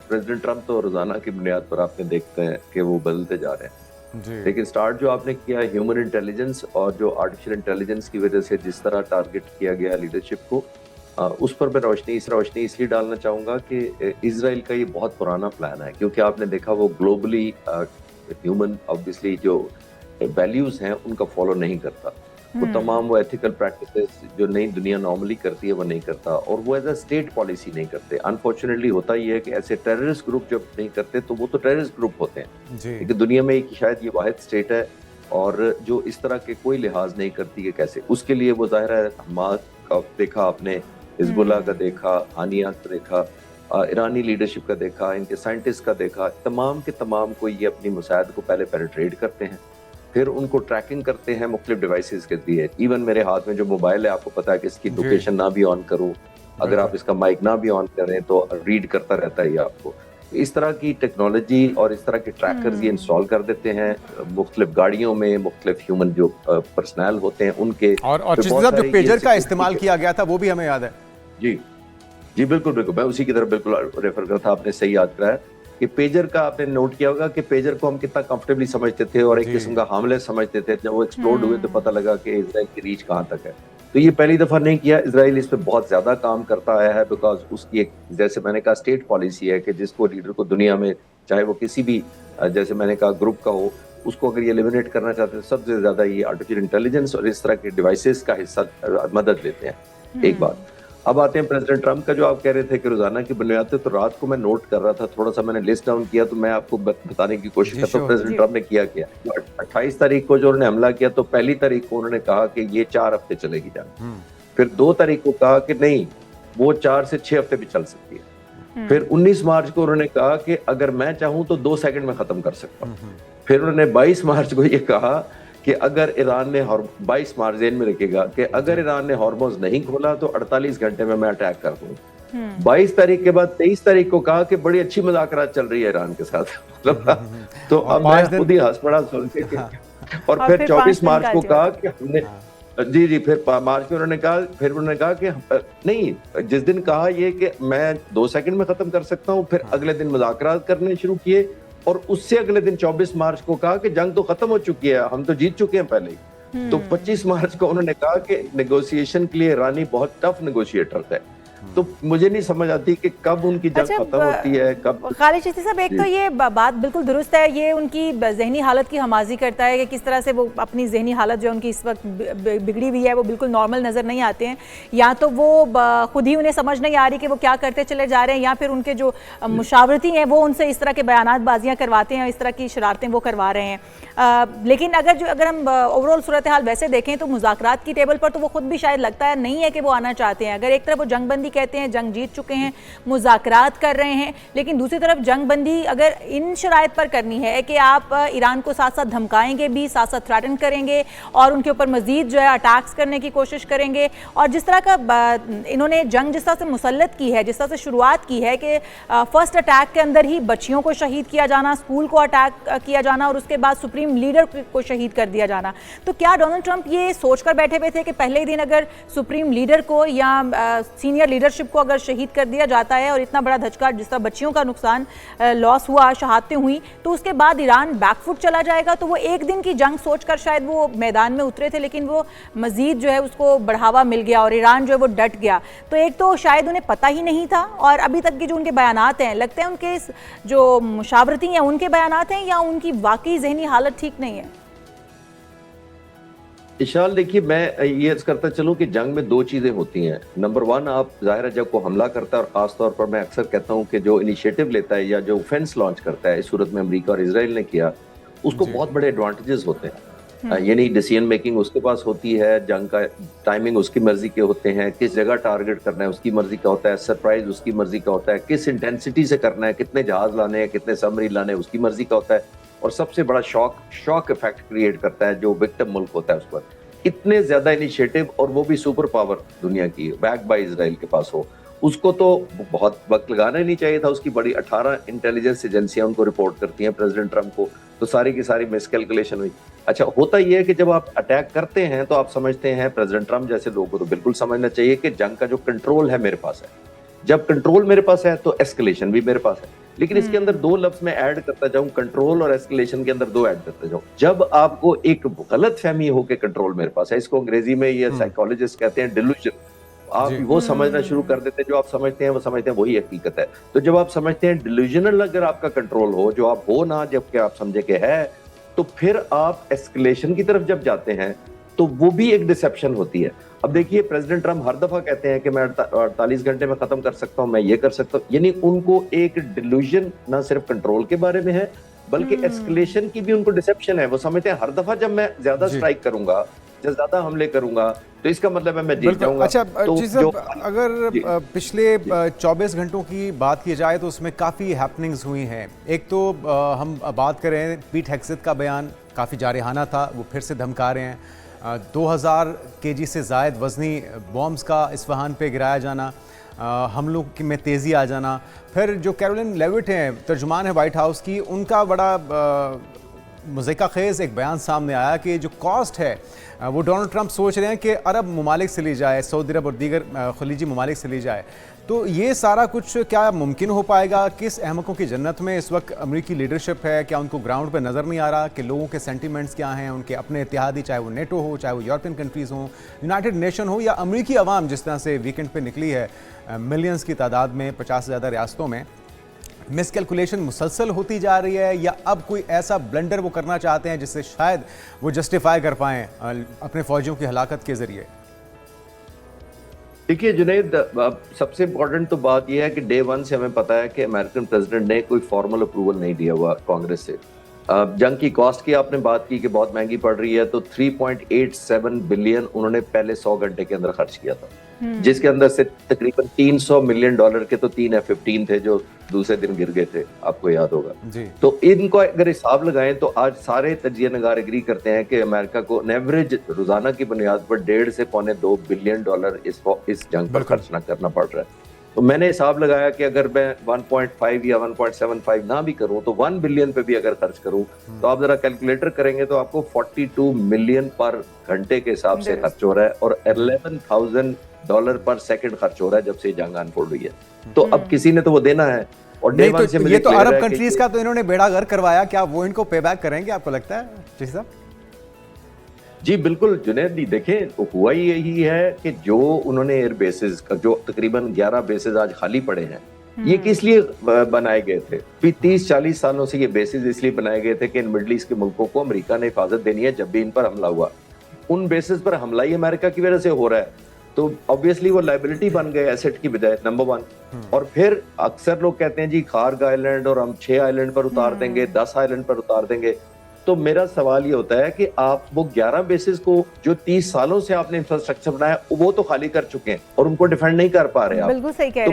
President Trump तो रोजाना की बुनियाद पर आपने देखते हैं कि वो बदलते जा रहे हैं जी। लेकिन स्टार्ट जो आपने किया ह्यूमन इंटेलिजेंस और जो आर्टिफिशियल इंटेलिजेंस की वजह से जिस तरह टारगेट किया गया लीडरशिप को, उस पर मैं रोशनी इसलिए डालना चाहूंगा कि इजराइल का ये बहुत पुराना प्लान है, क्योंकि आपने देखा वो ग्लोबली ह्यूमन ऑब्वियसली जो वैल्यूज हैं उनका फॉलो नहीं करता। वो तमाम वो एथिकल प्रैक्टिसेस जो नई दुनिया नॉर्मली करती है वो नहीं करता, और वो एज अ स्टेट पॉलिसी नहीं करते। अनफॉर्चुनेटली होता ही है कि ऐसे टेररिस्ट ग्रुप जब नहीं करते तो वो तो टेररिस्ट ग्रुप होते हैं, जी। लेकिन दुनिया में एक शायद ये वाहिद स्टेट है और जो इस तरह के कोई लिहाज नहीं करती है कैसे। उसके लिए वो जाहिर है हमास का देखा आपने, हिजबुल्लाह का देखा, हानिया का देखा, ईरानी लीडरशिप का देखा, इनके साइंटिस्ट का देखा, तमाम के तमाम को ये अपनी मुसायद को पहले पेनिट्रेट करते हैं, फिर उनको ट्रैकिंग करते हैं मुख्तलिफ डिवाइसेस के जरिए। इवन मेरे हाथ में जो मोबाइल है आपको पता है कि इसकी लोकेशन ना भी ऑन करूँ, अगर आप इसका माइक ना भी ऑन करें तो रीड करता रहता है ये आपको। इस तरह की टेक्नोलॉजी और इस तरह के ट्रैकर्स ये इंस्टॉल कर देते हैं मुख्तलिफ गाड़ियों में, मुख्तलिफ ह्यूमन जो पर्सनल होते हैं उनके। और जिस तरह जो पेजर का इस्तेमाल किया गया था वो भी हमें याद है। जी जी बिल्कुल बिल्कुल, मैं उसी की तरफ बिल्कुल रेफर कर था, आपने सही याद कराया कि पेजर का आपने नोट किया होगा कि पेजर को हम कितना कंफर्टेबली समझते थे और एक किस्म का हार्मलेस समझते थे। जब वो एक्सप्लोड हुए तो पता लगा कि इजराइल की रीच कहाँ तक है। तो ये पहली दफा नहीं किया, इजराइल इस पे बहुत ज्यादा काम करता आया है, बिकॉज उसकी एक जैसे मैंने कहा स्टेट पॉलिसी है कि जिसको लीडर को दुनिया में चाहे वो किसी भी जैसे मैंने कहा ग्रुप का हो, उसको अगर ये एलिमिनेट करना चाहते हैं सबसे ज्यादा ये आर्टिफिशियल इंटेलिजेंस और इस तरह के डिवाइसेस का हिस्सा मदद लेते हैं। एक बात। अब आते हैं प्रेसिडेंट ट्रम्प का, जो आप कह रहे थे कि रोजाना की बुनियाद पे, तो रात को मैं नोट कर रहा था, थोड़ा सा मैंने लिस्ट डाउन किया तो मैं आपको बताने की कोशिश करता हूँ प्रेसिडेंट ट्रम्प ने किया क्या। 28 तारीख को जो उन्होंने हमला किया तो पहली तारीख को उन्होंने कहा कि ये 4 हफ्ते चलेगी जंग, फिर 2 तारीख को कहा कि नहीं वो 4 से 6 हफ्ते भी चल सकती है, फिर 19 मार्च को उन्होंने कहा कि अगर मैं चाहूं तो 2 सेकंड में खत्म कर सकता हूं, फिर उन्होंने 22 मार्च को ये कहा कि अगर ईरान ने 22 मार्च जेल में रखेगा कि अगर ईरान ने हॉर्मोज नहीं खोला तो 48 घंटे में मैं अटैक कर दूंगा। 22 तारीख के बाद 23 तारीख को कहा कि बड़ी अच्छी मुज़ाकरात चल रही है ईरान के साथ तो अब मैं खुद ही हंस पड़ा सुन के। और फिर 24 मार्च को कहा कि हमने जी फिर मार्च में उन्होंने कहा कि नहीं, जिस दिन कहा ये कि मैं 2 सेकंड में खत्म कर सकता हूँ, फिर अगले दिन मुज़ाकरात करने शुरू किए और उससे अगले दिन 24 मार्च को कहा कि जंग तो खत्म हो चुकी है, हम तो जीत चुके हैं पहले ही। तो 25 मार्च को उन्होंने कहा कि नेगोशिएशन के लिए ईरानी बहुत टफ नेगोशिएटर है। तो मुझे नहीं समझ आती कि कब उनकी जंग खत्म होती है, कब। खालिद चिश्ती साहब, एक तो ये बात बिल्कुल दुरुस्त है, ये उनकी जहनी हालत की हमाजी करता है कि किस तरह से वो अपनी जहनी हालत जो उनकी इस वक्त बिगड़ी हुई है वो बिल्कुल नॉर्मल नज़र नहीं आते हैं। या तो वो खुद ही उन्हें समझ नहीं आ रही कि वो क्या करते चले जा रहे हैं, या फिर उनके जो मुशावरती हैं वो उनसे इस तरह के बयानात बाजियाँ करवाते हैं, इस तरह की शरारतें वो करवा रहे हैं। लेकिन अगर हम ओवरऑल सूरत हाल वैसे देखें तो मुज़ाकरात की टेबल पर तो वो खुद भी शायद लगता है नहीं है कि वो आना चाहते हैं। अगर एक तरफ वो जंगबंदी कहते हैं, जंग जीत चुके हैं, मुज़ाकरात कर रहे हैं, लेकिन दूसरी तरफ जंगबंदी अगर इन शराइत पर करनी है कि आप ईरान को साथ साथ धमकाएंगे भी, साथ साथ थ्रेटन करेंगे और उनके ऊपर मजीद जो है अटैक्स करने की कोशिश करेंगे, और जिस तरह का इन्होंने जंग जिस तरह से मुसल्लत की है, जिस तरह से शुरुआत की है कि फर्स्ट अटैक के अंदर ही बच्चियों को शहीद किया जाना, स्कूल को अटैक किया जाना और उसके बाद सुप्रीम लीडर को शहीद कर दिया जाना, तो क्या डोनाल्ड ट्रंप ये सोचकर बैठे हुए थे कि पहले ही दिन अगर सुप्रीम लीडर को या सीनियर लीडरशिप को अगर शहीद कर दिया जाता है और इतना बड़ा धचका जिस तरह बच्चियों का नुकसान लॉस हुआ, शहादतें हुई, तो उसके बाद ईरान बैकफुट चला जाएगा? तो वो एक दिन की जंग सोचकर शायद वो मैदान में उतरे थे, लेकिन वो मजीद जो है उसको बढ़ावा मिल गया और ईरान जो है वो डट गया। तो एक तो शायद उन्हें पता ही नहीं था, और अभी तक के जो उनके बयानात हैं लगते हैं उनके जो मुशावरती हैं उनके बयानात हैं, या उनकी वाकई जहनी हालत ठीक नहीं है? इशाल देखिए, मैं ये अर्ज करता चलूं कि जंग में 2 चीजें होती हैं। नंबर 1, आप जाहिर है जब को हमला करता है, और खास तौर पर मैं अक्सर कहता हूं कि जो इनिशिएटिव लेता है या जो ऑफेंस लॉन्च करता है, इस सूरत में अमेरिका और इजराइल ने किया, उसको बहुत बड़े एडवांटेजेस होते हैं। यानी डिसीजन मेकिंग उसके पास होती है, जंग का टाइमिंग उसकी मर्जी के होते हैं, किस जगह टारगेट करना है उसकी मर्जी का होता है, सरप्राइज उसकी मर्जी का होता है, किस इंटेंसिटी से करना है, कितने जहाज लाने हैं, कितने सबमरीन लाने हैं उसकी मर्जी का होता है, और सबसे बड़ा शॉक इफेक्ट क्रिएट करता है जो विक्टिम मुल्क होता है उस पर। इतने ज्यादा इनिशिएटिव, और वो भी सुपर पावर दुनिया की बैक बाय इजराइल के पास हो, उसको तो बहुत वक्त लगाना ही नहीं चाहिए था। उसकी बड़ी 18 इंटेलिजेंस एजेंसियां उनको रिपोर्ट करती हैं प्रेसिडेंट ट्रम्प को, तो सारी की सारी मिसकैलकुलेशन हुई। अच्छा, होता यह है कि जब आप अटैक करते हैं तो आप समझते हैं, प्रेसिडेंट ट्रम्प जैसे लोगों को तो बिल्कुल समझना चाहिए कि जंग का जो कंट्रोल है मेरे पास है, जब कंट्रोल मेरे पास है तो एस्केलेशन भी मेरे पास है। लेकिन इसके अंदर दो लफ्ज मैं ऐड करता जाऊं, कंट्रोल और एस्केलेशन के अंदर दो ऐड करता जाऊं। जब आपको एक गलत फहमी हो के कंट्रोल मेरे पास है, इसको अंग्रेजी में ये साइकोलॉजिस्ट कहते हैं डिल्यूजन, आप वो समझना शुरू कर देते हैं, जो आप समझते हैं वो समझते हैं वही हकीकत है। तो जब आप समझते हैं डिल्यूजनल अगर आपका कंट्रोल हो, जो आप हो ना जबकि आप समझे के है, तो फिर आप एस्केलेशन की तरफ जब जाते हैं तो वो भी एक डिसेप्शन होती है। अब देखिए प्रेसिडेंट ट्रम्प हर दफा कहते हैं कि मैं 48 घंटे में खत्म कर सकता हूं, मैं ये कर सकता हूं, यानी उनको एक डिल्यूजन ना सिर्फ कंट्रोल के बारे में है बल्कि एस्केलेशन की भी उनको डिसेप्शन है। वो समझते हैं हर दफा जब मैं ज्यादा स्ट्राइक करूंगा, जब ज्यादा हमले करूंगा तो इसका मतलब है मैं जीत जाऊंगा। अच्छा तो जी साहब, अगर पिछले 24 घंटों की बात की जाए तो उसमें काफ़ी हैपनिंग्स हुई हैं। एक तो हम बात करें पीट हेग्सेथ का बयान काफ़ी जारहाना था, वो फिर से धमका रहे हैं। 2000 केजी से ज़ायद वज़नी बॉम्ब्स का इस्फहान पे गिराया जाना, हमलों में तेज़ी आ जाना। फिर जो कैरोलिन लेविट हैं, तर्जुमान है वाइट हाउस की, उनका बड़ा मुज़क्का ख़ेज़ एक बयान सामने आया कि जो कॉस्ट है वो डोनाल्ड ट्रंप सोच रहे हैं कि अरब ममालिक से ली जाए, सऊदी अरब और दीगर खलीजी ममालिक से ली जाए। तो ये सारा कुछ क्या मुमकिन हो पाएगा? किस अहमकों की जन्नत में इस वक्त अमेरिकी लीडरशिप है? क्या उनको ग्राउंड पे नज़र नहीं आ रहा कि लोगों के सेंटिमेंट्स क्या हैं, उनके अपने इत्तेहादी, चाहे वो नेटो हो, चाहे वो यूरोपियन कंट्रीज़ हों, यूनाइटेड नेशन हो, या अमेरिकी अवाम जिस तरह से वीकेंड पे निकली है मिलियंस की तादाद में 50 से ज़्यादा रियासतों में? मिसकैलकुलेशन मुसलसल होती जा रही है या अब कोई ऐसा ब्लंडर वो करना चाहते हैं जिससे शायद वो जस्टिफाई कर पाएँ अपने फौजियों की हलाकत के ज़रिए? देखिए जुनैद, सबसे इम्पोर्टेंट तो बात यह है कि डे वन से हमें पता है कि अमेरिकन प्रेसिडेंट ने कोई फॉर्मल अप्रूवल नहीं दिया हुआ कांग्रेस से। जंग की कॉस्ट की आपने बात की कि बहुत महंगी पड़ रही है, तो 3.87 बिलियन उन्होंने पहले 100 घंटे के अंदर खर्च किया था, जिसके अंदर से तकरीबन $300 मिलियन के तो 3 F-15 थे जो दूसरे दिन गिर गए थे, आपको याद होगा जी। तो इनको अगर हिसाब लगाएं तो आज सारे तजिया नगार एग्री करते हैं कि अमेरिका को एवरेज रोजाना की बुनियाद पर $1.5 से $2.25 बिलियन इस जंग पर खर्च ना करना पड़ रहा है। तो मैंने हिसाब लगाया कि अगर मैं 1.5 या 1.75 ना भी करूं तो 1 बिलियन पे भी अगर खर्च करूं तो आप जरा कैलकुलेटर करेंगे तो आपको $42 मिलियन पर घंटे के हिसाब से खर्च हो रहा है और $11,000 पर सेकंड खर्च हो रहा है जब से जंग अनफोल्ड हुई है। तो अब किसी ने तो वो देना है। और नहीं तो ये तो अरब कंट्रीज का तो इन्होंने बेड़ा गर्क करवाया, क्या वो इनको पे बैक करेंगे आपको लगता है जी साहब? जी बिल्कुल जुनैद जी, देखें तो हुआ ही यही है कि जो उन्होंने एयर बेसिस का जो तकरीबन 11 बेसिस आज खाली पड़े हैं, ये किस लिए बनाए गए थे? 30-40 सालों से ये बेसिस इसलिए बनाए गए थे कि इन मिडल ईस्ट के मुल्कों को अमेरिका ने हिफाजत देनी है जब भी इन पर हमला हुआ। उन बेसिस पर हमला ही अमेरिका की वजह से हो रहा है, तो ऑब्वियसली वो लाइबिलिटी बन गए एसेट की बजाय, नंबर 1। और फिर अक्सर लोग कहते हैं जी खार्ग आइलैंड और हम 6 आइलैंड पर उतार देंगे, 10 आइलैंड पर उतार देंगे। तो मेरा सवाल ये होता है कि आप वो 11 बेसिस को जो 30 सालों से आपने इंफ्रास्ट्रक्चर बनाया वो तो खाली कर चुके हैं और उनको डिफेंड नहीं कर पा रहे आप। बिल्कुल सही कह रहे हैं।